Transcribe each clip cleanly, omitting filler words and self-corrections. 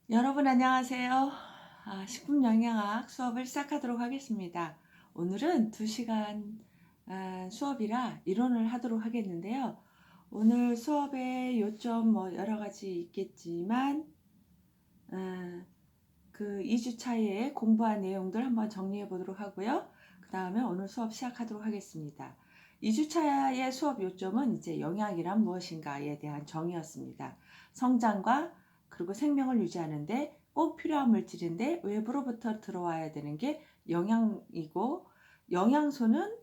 여러분 안녕하세요. 식품 영양학 수업을 시작하도록 하겠습니다. 오늘은 2시간 수업이라 이론을 하도록 하겠는데요. 오늘 수업의 요점 여러 가지 있겠지만 그 2주 차에 공부한 내용들 한번 정리해 보도록 하고요. 그 다음에 오늘 수업 시작하도록 하겠습니다. 2주 차의 수업 요점은 이제 영양이란 무엇인가에 대한 정의였습니다. 성장과 그리고 생명을 유지하는데 꼭 필요한 물질인데 외부로부터 들어와야 되는 게 영양이고, 영양소는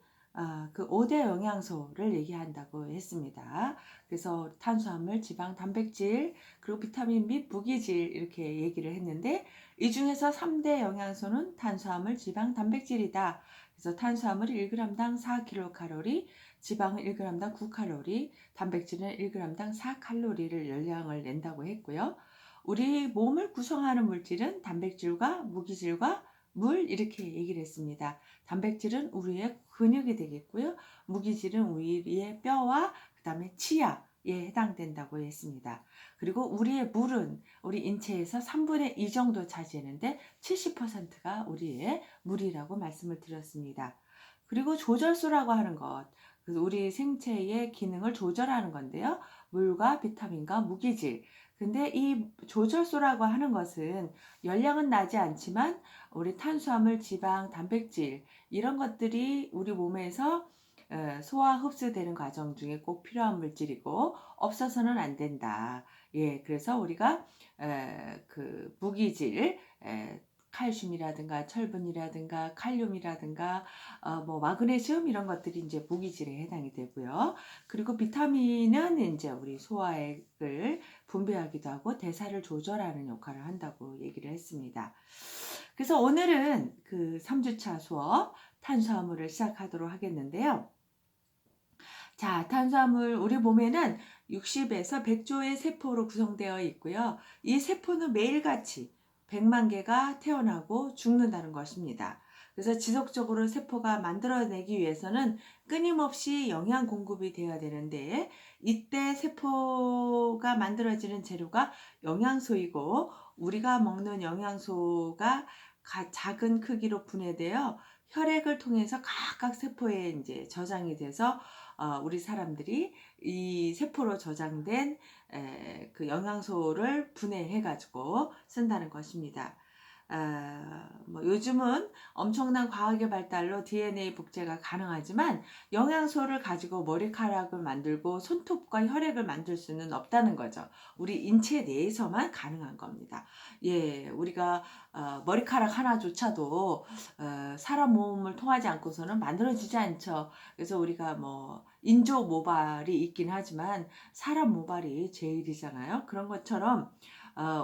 그 5대 영양소를 얘기한다고 했습니다. 그래서 탄수화물, 지방, 단백질, 그리고 비타민 및 무기질 이렇게 얘기를 했는데, 이 중에서 3대 영양소는 탄수화물, 지방, 단백질이다. 그래서 탄수화물이 1g당 4kcal, 지방은 1g당 9칼로리, 단백질은 1g당 4칼로리를 열량을 낸다고 했고요. 우리 몸을 구성하는 물질은 단백질과 무기질과 물 이렇게 얘기를 했습니다. 단백질은 우리의 근육이 되겠고요. 무기질은 우리의 뼈와 그 다음에 치아에 해당된다고 했습니다. 그리고 우리의 물은 우리 인체에서 3분의 2 정도 차지하는데 70%가 우리의 물이라고 말씀을 드렸습니다. 그리고 조절소라고 하는 것, 우리 생체의 기능을 조절하는 건데요. 물과 비타민과 무기질. 근데 이 조절소라고 하는 것은 열량은 나지 않지만 우리 탄수화물, 지방, 단백질 이런 것들이 우리 몸에서 소화 흡수되는 과정 중에 꼭 필요한 물질이고 없어서는 안 된다. 예, 그래서 우리가 그 무기질, 칼슘이라든가 철분이라든가 칼륨이라든가 마그네슘 이런 것들이 이제 무기질에 해당이 되고요. 그리고 비타민은 이제 우리 소화액을 분비하기도 하고 대사를 조절하는 역할을 한다고 얘기를 했습니다. 그래서 오늘은 그 3주차 수업 탄수화물을 시작하도록 하겠는데요. 자, 탄수화물 우리 몸에는 60에서 100조의 세포로 구성되어 있고요. 이 세포는 매일같이 100만 개가 태어나고 죽는다는 것입니다. 그래서 지속적으로 세포가 만들어내기 위해서는 끊임없이 영양 공급이 되어야 되는데, 이때 세포가 만들어지는 재료가 영양소이고, 우리가 먹는 영양소가 작은 크기로 분해되어 혈액을 통해서 각각 세포에 이제 저장이 돼서 우리 사람들이 이 세포로 저장된 그 영양소를 분해해 가지고 쓴다는 것입니다. 요즘은 엄청난 과학의 발달로 DNA 복제가 가능하지만 영양소를 가지고 머리카락을 만들고 손톱과 혈액을 만들 수는 없다는 거죠. 우리 인체 내에서만 가능한 겁니다. 예, 우리가 머리카락 하나조차도 사람 몸을 통하지 않고서는 만들어지지 않죠. 그래서 우리가 인조 모발이 있긴 하지만 사람 모발이 제일이잖아요. 그런 것처럼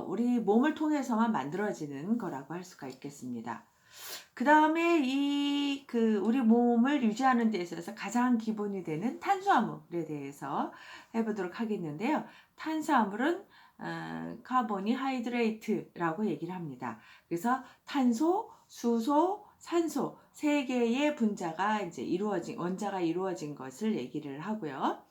우리 몸을 통해서만 만들어지는 거라고 할 수가 있겠습니다. 그 다음에 우리 몸을 유지하는 데 있어서 가장 기본이 되는 탄수화물에 대해서 해보도록 하겠는데요. 탄수화물은 카보니하이드레이트라고 얘기를 합니다. 그래서 탄소, 수소, 산소 세 개의 분자가 이제 원자가 이루어진 것을 얘기를 하고요.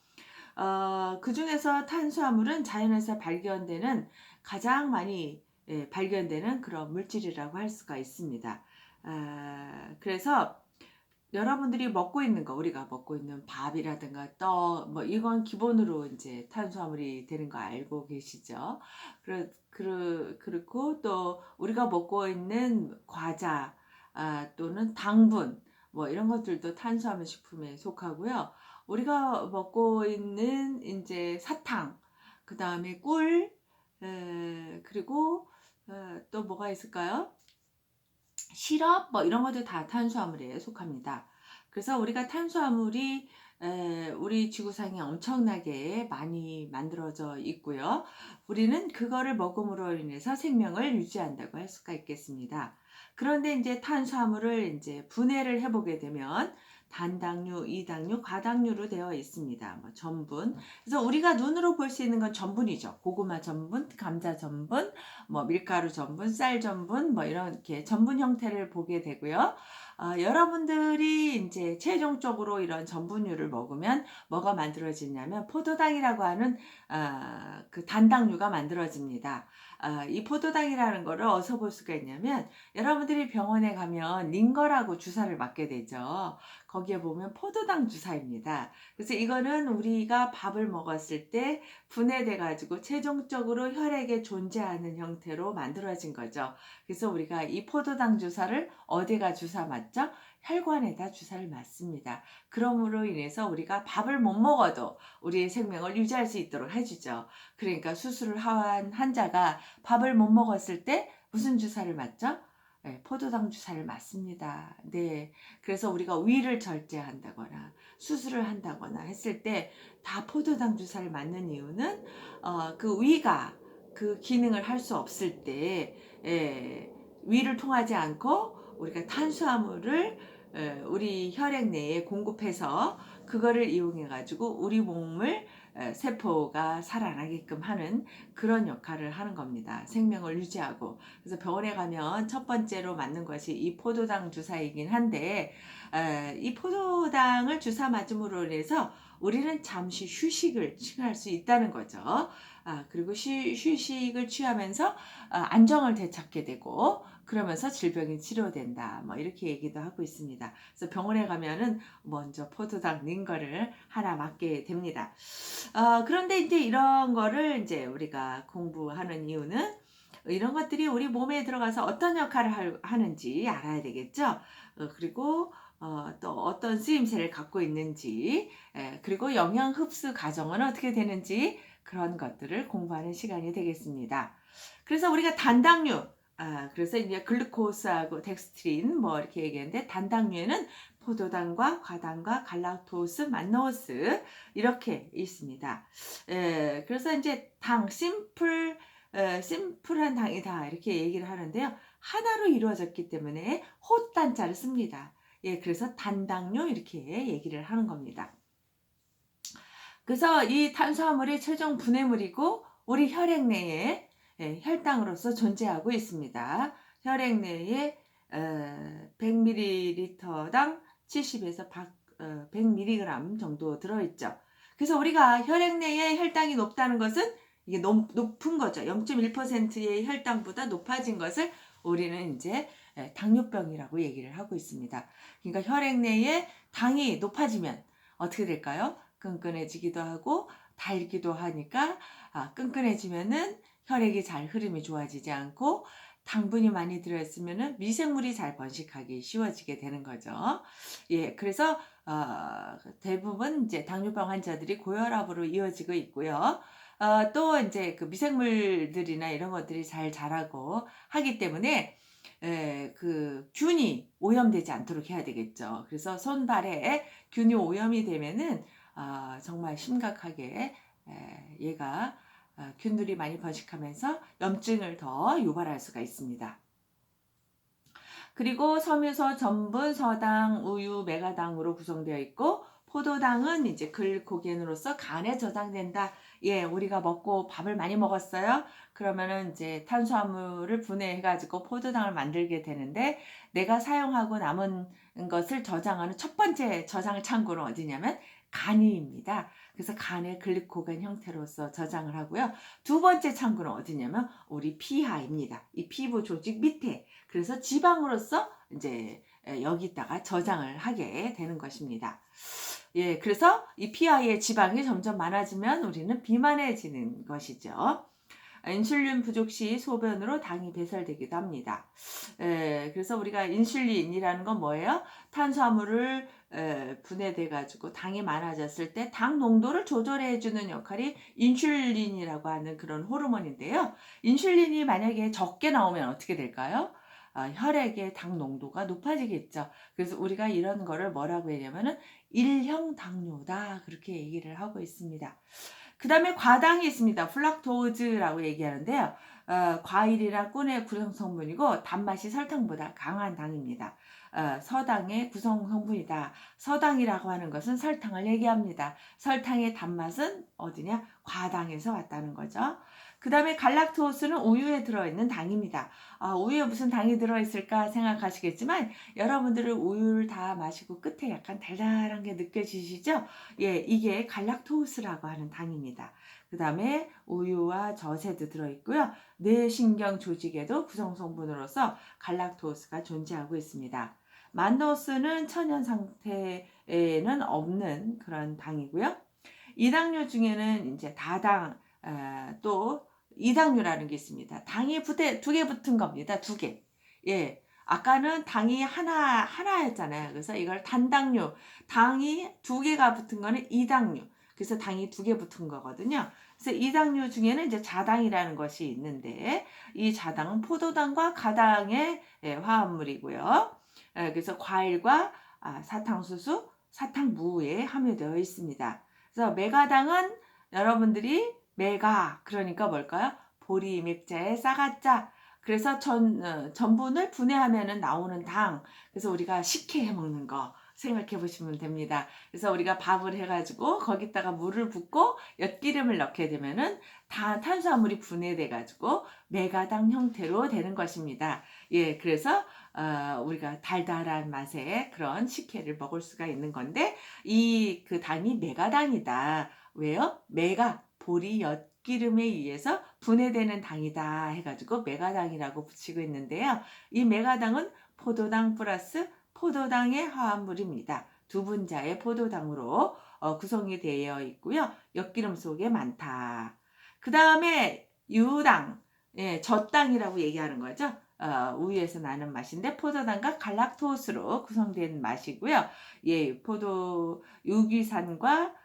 그 중에서 탄수화물은 자연에서 발견되는 가장 많이 발견되는 그런 물질이라고 할 수가 있습니다. 그래서 여러분들이 먹고 있는 거, 우리가 먹고 있는 밥이라든가 떡, 이건 기본으로 이제 탄수화물이 되는 거 알고 계시죠? 그렇고 또 우리가 먹고 있는 과자, 또는 당분, 이런 것들도 탄수화물 식품에 속하고요. 우리가 먹고 있는 이제 사탕, 그 다음에 꿀, 그리고 또 뭐가 있을까요? 시럽 이런 것도 다 탄수화물에 속합니다. 그래서 우리가 탄수화물이 우리 지구상에 엄청나게 많이 만들어져 있고요. 우리는 그거를 먹음으로 인해서 생명을 유지한다고 할 수가 있겠습니다. 그런데 이제 탄수화물을 이제 분해를 해보게 되면 단당류, 이당류, 과당류로 되어 있습니다. 전분. 그래서 우리가 눈으로 볼 수 있는 건 전분이죠. 고구마 전분, 감자 전분, 밀가루 전분, 쌀 전분, 이렇게 전분 형태를 보게 되고요. 여러분들이 이제 최종적으로 이런 전분류를 먹으면 뭐가 만들어지냐면 포도당이라고 하는 그 단당류가 만들어집니다. 이 포도당이라는 거를 어디서 볼 수가 있냐면 여러분들이 병원에 가면 링거라고 주사를 맞게 되죠. 거기에 보면 포도당 주사입니다. 그래서 이거는 우리가 밥을 먹었을 때 분해돼 가지고 최종적으로 혈액에 존재하는 형태로 만들어진 거죠. 그래서 우리가 이 포도당 주사를 어디가 주사 맞죠? 혈관에다 주사를 맞습니다. 그러므로 인해서 우리가 밥을 못 먹어도 우리의 생명을 유지할 수 있도록 해주죠. 그러니까 수술을 한 환자가 밥을 못 먹었을 때 무슨 주사를 맞죠? 네, 포도당 주사를 맞습니다. 네. 그래서 우리가 위를 절제한다거나 수술을 한다거나 했을 때 다 포도당 주사를 맞는 이유는 그 위가 그 기능을 할 수 없을 때 위를 통하지 않고 우리가 탄수화물을 우리 혈액 내에 공급해서 그거를 이용해 가지고 우리 몸을 세포가 살아나게끔 하는 그런 역할을 하는 겁니다. 생명을 유지하고. 그래서 병원에 가면 첫 번째로 맞는 것이 이 포도당 주사이긴 한데 이 포도당을 주사 맞음으로 인해서 우리는 잠시 휴식을 취할 수 있다는 거죠. 그리고 휴식을 취하면서 안정을 되찾게 되고 그러면서 질병이 치료된다. 뭐 이렇게 얘기도 하고 있습니다. 그래서 병원에 가면은 먼저 포도당 링거를 하나 맞게 됩니다. 그런데 이제 이런 거를 이제 우리가 공부하는 이유는 이런 것들이 우리 몸에 들어가서 어떤 역할을 하는지 알아야 되겠죠. 그리고 또 어떤 쓰임새를 갖고 있는지, 그리고 영양 흡수 과정은 어떻게 되는지 그런 것들을 공부하는 시간이 되겠습니다. 그래서 우리가 단당류, 그래서 이제 글루코스하고 덱스트린 뭐 이렇게 얘기했는데 단당류에는 포도당과 과당과 갈락토스, 만노스 이렇게 있습니다. 그래서 이제 당 심플한 당이다 이렇게 얘기를 하는데요. 하나로 이루어졌기 때문에 호단자를 씁니다. 그래서 단당류 이렇게 얘기를 하는 겁니다. 그래서 이 탄수화물이 최종 분해물이고 우리 혈액 내에 혈당으로서 존재하고 있습니다. 혈액 내에 100ml당 70에서 100mg 정도 들어있죠. 그래서 우리가 혈액 내에 혈당이 높다는 것은 이게 너무 높은 거죠. 0.1%의 혈당보다 높아진 것을 우리는 이제 당뇨병이라고 얘기를 하고 있습니다. 그러니까 혈액 내에 당이 높아지면 어떻게 될까요? 끈끈해지기도 하고 달기도 하니까 끈끈해지면은 혈액이 잘 흐름이 좋아지지 않고 당분이 많이 들어있으면은 미생물이 잘 번식하기 쉬워지게 되는 거죠. 그래서 대부분 이제 당뇨병 환자들이 고혈압으로 이어지고 있고요. 또 이제 그 미생물들이나 이런 것들이 잘 자라고 하기 때문에 그 균이 오염되지 않도록 해야 되겠죠. 그래서 손발에 균이 오염이 되면은 정말 심각하게 얘가 균들이 많이 번식하면서 염증을 더 유발할 수가 있습니다. 그리고 섬유소, 전분, 서당, 우유, 메가당으로 구성되어 있고 포도당은 이제 글코겐으로서 간에 저장된다. 우리가 먹고 밥을 많이 먹었어요. 그러면은 이제 탄수화물을 분해해가지고 포도당을 만들게 되는데 내가 사용하고 남은 것을 저장하는 첫 번째 저장 창고는 어디냐면 간이입니다. 그래서 간의 글리코겐 형태로서 저장을 하고요. 두 번째 창고는 어디냐면 우리 피하입니다. 이 피부 조직 밑에. 그래서 지방으로서 이제 여기다가 저장을 하게 되는 것입니다. 그래서 이 피하의 지방이 점점 많아지면 우리는 비만해지는 것이죠. 인슐린 부족 시 소변으로 당이 배설되기도 합니다. 그래서 우리가 인슐린이라는 건 뭐예요? 탄수화물을 분해돼 가지고 당이 많아졌을 때 당 농도를 조절해 주는 역할이 인슐린이라고 하는 그런 호르몬인데요. 인슐린이 만약에 적게 나오면 어떻게 될까요? 혈액의 당 농도가 높아지겠죠. 그래서 우리가 이런 거를 뭐라고 했냐면은 일형 당뇨다 그렇게 얘기를 하고 있습니다. 그 다음에 과당이 있습니다. 플락토즈라고 얘기하는데요. 과일이나 꿀의 구성성분이고 단맛이 설탕보다 강한 당입니다. 서당의 구성성분이다. 서당이라고 하는 것은 설탕을 얘기합니다. 설탕의 단맛은 어디냐? 과당에서 왔다는 거죠. 그 다음에 갈락토스는 우유에 들어있는 당입니다. 우유에 무슨 당이 들어있을까 생각하시겠지만 여러분들은 우유를 다 마시고 끝에 약간 달달한 게 느껴지시죠? 이게 갈락토스라고 하는 당입니다. 그 다음에 우유와 젖에도 들어있고요. 뇌신경 조직에도 구성 성분으로서 갈락토스가 존재하고 있습니다. 만노스는 천연 상태에는 없는 그런 당이고요. 이당류 중에는 이제 다당, 또 이당류라는 게 있습니다. 당이 두 개 붙은 겁니다. 두 개. 예. 아까는 당이 하나였잖아요. 그래서 이걸 단당류, 당이 두 개가 붙은 거는 이당류. 그래서 당이 두 개 붙은 거거든요. 그래서 이당류 중에는 이제 자당이라는 것이 있는데, 이 자당은 포도당과 가당의 화합물이고요. 그래서 과일과 사탕수수, 사탕무에 함유되어 있습니다. 그래서 메가당은 여러분들이 메가, 그러니까 뭘까요? 보리 맥자에 싸가짜. 그래서 전분을 분해하면 나오는 당. 그래서 우리가 식혜해 먹는 거 생각해 보시면 됩니다. 그래서 우리가 밥을 해가지고 거기다가 물을 붓고 엿기름을 넣게 되면은 다 탄수화물이 분해돼 가지고 메가당 형태로 되는 것입니다. 예, 그래서 우리가 달달한 맛의 그런 식혜를 먹을 수가 있는 건데, 그 당이 메가당이다. 왜요? 메가, 보리 엿기름에 의해서 분해되는 당이다 해가지고 메가당이라고 붙이고 있는데요. 이 메가당은 포도당 플러스 포도당의 화합물입니다. 두 분자의 포도당으로 구성이 되어 있고요. 엿기름 속에 많다. 그 다음에 유당, 예, 젖당이라고 얘기하는 거죠. 우유에서 나는 맛인데 포도당과 갈락토스로 구성된 맛이고요. 예, 유기산과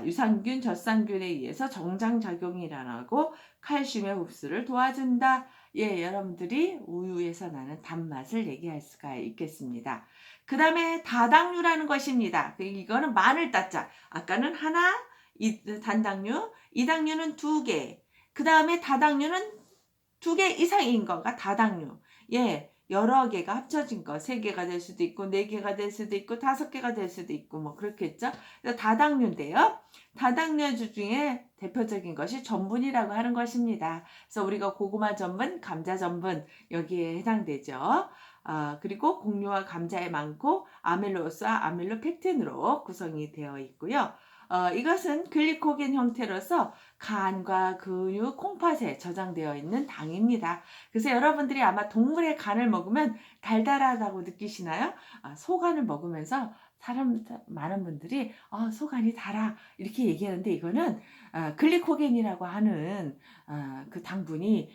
유산균, 젖산균에 의해서 정장작용이 일어나고 칼슘의 흡수를 도와준다. 예, 여러분들이 우유에서 나는 단맛을 얘기할 수가 있겠습니다. 그 다음에 다당류라는 것입니다. 이거는 마늘 따자. 아까는 하나, 단당류, 이당류는 두 개. 그 다음에 다당류는 두 개 이상인 거가 다당류. 예, 여러 개가 합쳐진 거. 3개가 될 수도 있고, 4개가 될 수도 있고, 5개가 될 수도 있고, 뭐, 그렇겠죠? 다당류인데요. 다당류 중에 대표적인 것이 전분이라고 하는 것입니다. 그래서 우리가 고구마 전분, 감자 전분, 여기에 해당되죠. 그리고 곡류와 감자에 많고, 아밀로스와 아밀로펙틴으로 구성이 되어 있고요. 이것은 글리코겐 형태로서 간과 근육, 콩팥에 저장되어 있는 당입니다. 그래서 여러분들이 아마 동물의 간을 먹으면 달달하다고 느끼시나요? 소간을 먹으면서 많은 분들이 소간이 달아 이렇게 얘기하는데, 이거는 글리코겐이라고 하는 그 당분이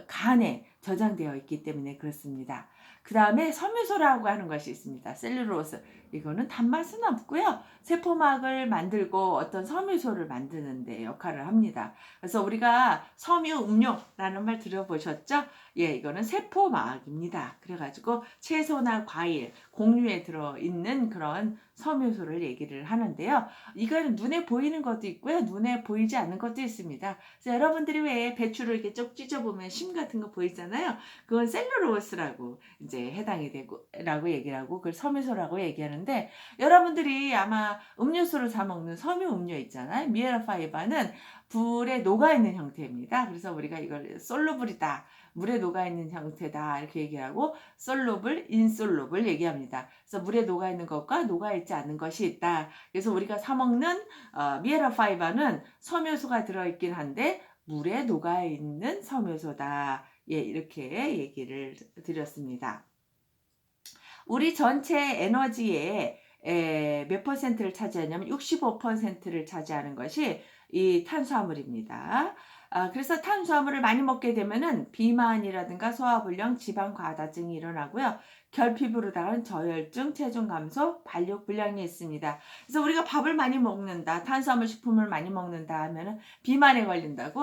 간에 저장되어 있기 때문에 그렇습니다. 그 다음에 섬유소라고 하는 것이 있습니다. 셀룰로스. 이거는 단맛은 없고요. 세포막을 만들고 어떤 섬유소를 만드는 데 역할을 합니다. 그래서 우리가 섬유 음료라는 말 들어보셨죠? 예, 이거는 세포막입니다. 그래가지고 채소나 과일, 곡류에 들어있는 그런 섬유소를 얘기를 하는데요. 이거는 눈에 보이는 것도 있고요. 눈에 보이지 않는 것도 있습니다. 그래서 여러분들이 왜 배추를 이렇게 쭉 찢어보면 심 같은 거 보이잖아요. 그건 셀룰로스라고 이제 해당이 되고, 라고 얘기를 하고, 그걸 섬유소라고 얘기하는데, 여러분들이 아마 음료수로 사 먹는 섬유 음료 있잖아요. 미에라파이바는 불에 녹아있는 형태입니다. 그래서 우리가 이걸 솔루블이다, 물에 녹아있는 형태다 이렇게 얘기하고, 솔루블, 인솔루블 얘기합니다. 그래서 물에 녹아있는 것과 녹아있지 않는 것이 있다. 그래서 우리가 사 먹는 미에라파이바는 섬유소가 들어있긴 한데 물에 녹아있는 섬유소다. 예, 이렇게 얘기를 드렸습니다. 우리 전체 에너지의 몇 퍼센트를 차지하냐면 65%를 차지하는 것이 이 탄수화물입니다. 그래서 탄수화물을 많이 먹게 되면은 비만이라든가 소화불량, 지방 과다증이 일어나고요. 결핍으로다가는 저혈증, 체중 감소, 발육 불량이 있습니다. 그래서 우리가 밥을 많이 먹는다, 탄수화물 식품을 많이 먹는다 하면은 비만에 걸린다고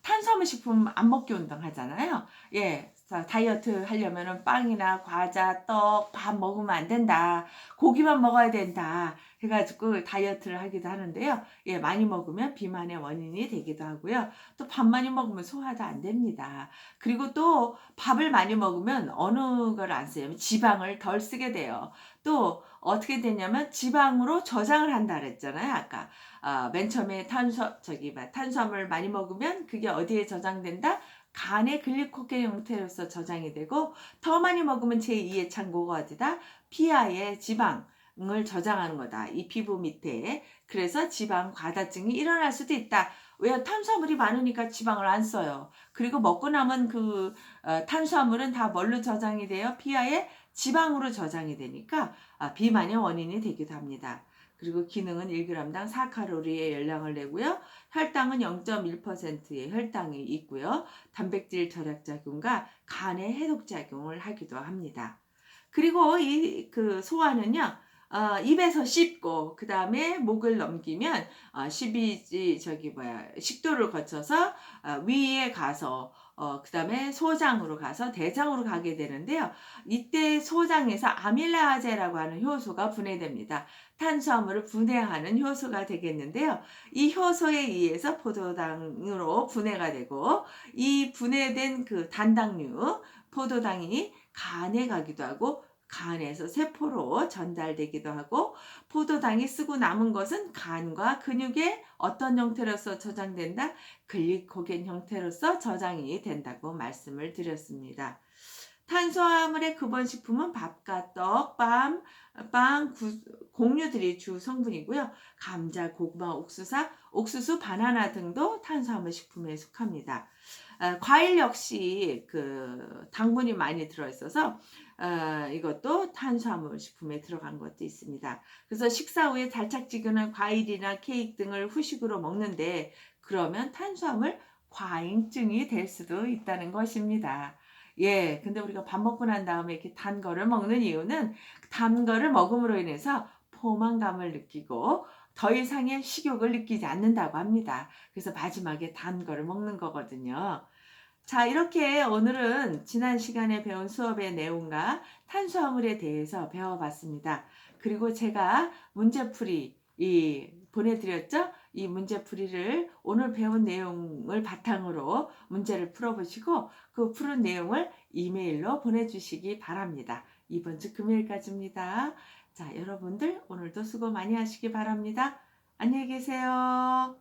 탄수화물 식품 안 먹기 운동하잖아요. 예. 다이어트 하려면은 빵이나 과자, 떡, 밥 먹으면 안 된다. 고기만 먹어야 된다. 해가지고 다이어트를 하기도 하는데요. 예, 많이 먹으면 비만의 원인이 되기도 하고요. 또 밥 많이 먹으면 소화도 안 됩니다. 그리고 또 밥을 많이 먹으면 어느 걸 안 쓰냐면 지방을 덜 쓰게 돼요. 또 어떻게 되냐면 지방으로 저장을 한다 그랬잖아요. 아까 맨 처음에 탄수화물 많이 먹으면 그게 어디에 저장된다? 간의 글리코겐 형태로서 저장이 되고, 더 많이 먹으면 제2의 창고가 어디다? 피하의 지방을 저장하는 거다. 이 피부 밑에. 그래서 지방 과다증이 일어날 수도 있다. 왜 탄수화물이 많으니까 지방을 안 써요. 그리고 먹고 남은 탄수화물은 다 뭘로 저장이 돼요? 피하에 지방으로 저장이 되니까 비만의 원인이 되기도 합니다. 그리고 기능은 1g당 4칼로리의 열량을 내고요. 혈당은 0.1%의 혈당이 있고요. 단백질 절약작용과 간의 해독작용을 하기도 합니다. 그리고 소화는요, 입에서 씹고 그 다음에 목을 넘기면 식도를 거쳐서 위에 가서 그 다음에 소장으로 가서 대장으로 가게 되는데요. 이때 소장에서 아밀라제라고 하는 효소가 분해됩니다. 탄수화물을 분해하는 효소가 되겠는데요. 이 효소에 의해서 포도당으로 분해가 되고, 이 분해된 그 단당류 포도당이 간에 가기도 하고 간에서 세포로 전달되기도 하고, 포도당이 쓰고 남은 것은 간과 근육에 어떤 형태로서 저장된다? 글리코겐 형태로서 저장이 된다고 말씀을 드렸습니다. 탄수화물의 근본식품은 밥과 떡, 곡류들이 주 성분이고요. 감자, 고구마, 옥수수, 바나나 등도 탄수화물 식품에 속합니다. 과일 역시 당분이 많이 들어있어서 이것도 탄수화물 식품에 들어간 것도 있습니다. 그래서 식사 후에 달짝지근한 과일이나 케이크 등을 후식으로 먹는데, 그러면 탄수화물 과잉증이 될 수도 있다는 것입니다. 예, 근데 우리가 밥 먹고 난 다음에 이렇게 단 거를 먹는 이유는, 단 거를 먹음으로 인해서 포만감을 느끼고 더 이상의 식욕을 느끼지 않는다고 합니다. 그래서 마지막에 단 거를 먹는 거거든요. 자, 이렇게 오늘은 지난 시간에 배운 수업의 내용과 탄수화물에 대해서 배워봤습니다. 그리고 제가 문제풀이 보내드렸죠? 이 문제풀이를 오늘 배운 내용을 바탕으로 문제를 풀어보시고, 그 푸른 내용을 이메일로 보내주시기 바랍니다. 이번 주 금요일까지입니다. 자, 여러분들 오늘도 수고 많이 하시기 바랍니다. 안녕히 계세요.